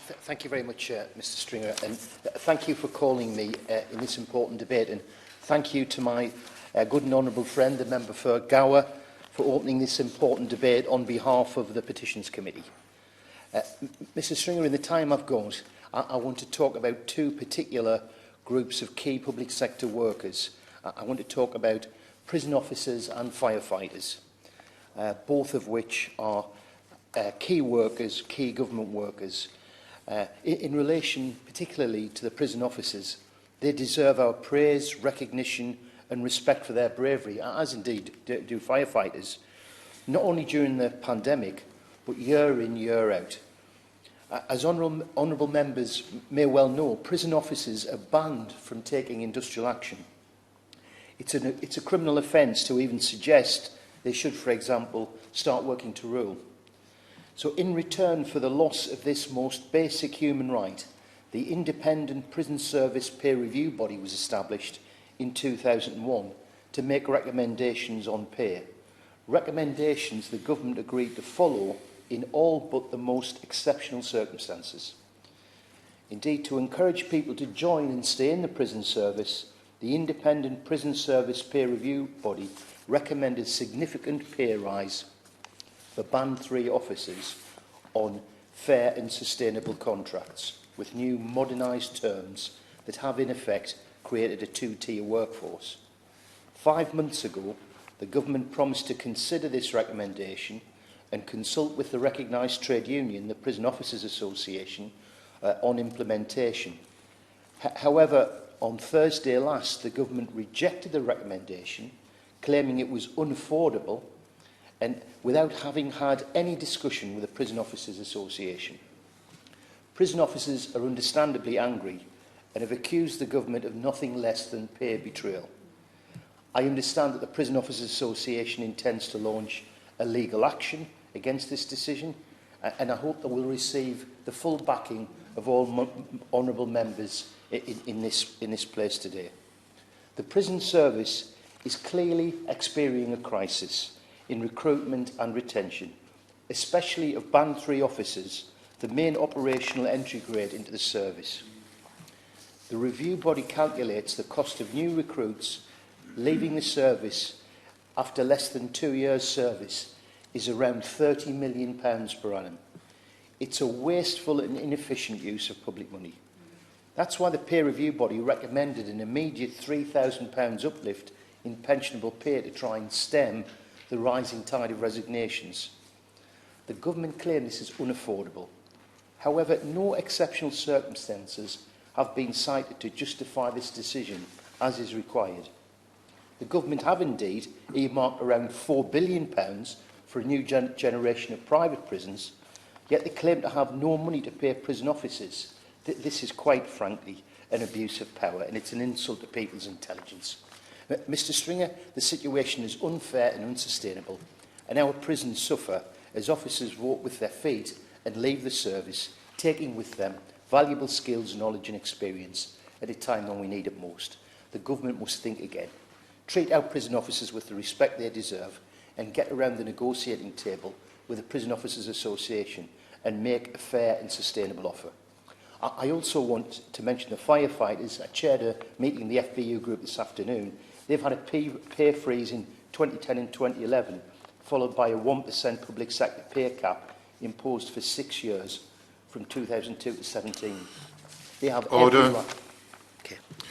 Thank you very much, Mr Stringer, and thank you for calling me in this important debate, and thank you to my good and honourable friend, the member for Gower, for opening this important debate on behalf of the Petitions Committee. Mr Stringer, in the time I've got, I want to talk about two particular groups of key public sector workers. I want to talk about prison officers and firefighters, both of which are key workers, key government workers. In relation particularly to the prison officers, they deserve our praise, recognition and respect for their bravery, as indeed do firefighters, not only during the pandemic, but year in, year out. As honourable members may well know, prison officers are banned from taking industrial action. It's a criminal offence to even suggest they should, for example, start working to rule. So in return for the loss of this most basic human right, the Independent Prison Service Peer Review Body was established in 2001 to make recommendations on pay. Recommendations the government agreed to follow in all but the most exceptional circumstances. Indeed, to encourage people to join and stay in the prison service, the Independent Prison Service Peer Review Body recommended significant pay rise for Band 3 officers on fair and sustainable contracts with new modernised terms that have in effect created a two-tier workforce. 5 months ago, the government promised to consider this recommendation and consult with the recognised trade union, the Prison Officers Association, on implementation. However, on Thursday last, the government rejected the recommendation, claiming it was unaffordable and without having had any discussion with the Prison Officers Association. Prison officers are understandably angry and have accused the government of nothing less than pay betrayal. I understand that the Prison Officers Association intends to launch a legal action against this decision, and I hope that we'll receive the full backing of all honourable members in this place today. The prison service is clearly experiencing a crisis in recruitment and retention, especially of Band 3 officers, the main operational entry grade into the service. The review body calculates the cost of new recruits leaving the service after less than 2 years' service is around £30 million per annum. It's a wasteful and inefficient use of public money. That's why the peer review body recommended an immediate £3,000 uplift in pensionable pay to try and stem the rising tide of resignations. The government claim this is unaffordable. However, no exceptional circumstances have been cited to justify this decision, as is required. The government have indeed earmarked around £4 billion for a new generation of private prisons, yet they claim to have no money to pay prison officers. This is quite frankly an abuse of power, and it's an insult to people's intelligence. Mr Stringer, the situation is unfair and unsustainable, and our prisons suffer as officers vote with their feet and leave the service, taking with them valuable skills, knowledge and experience at a time when we need it most. The government must think again. Treat our prison officers with the respect they deserve and get around the negotiating table with the Prison Officers Association and make a fair and sustainable offer. I also want to mention the firefighters. I chaired a meeting in the FBU group this afternoon. They've had a pay freeze in 2010 and 2011, followed by a 1% public sector pay cap imposed for 6 years, from 2002 to 17. They have Order.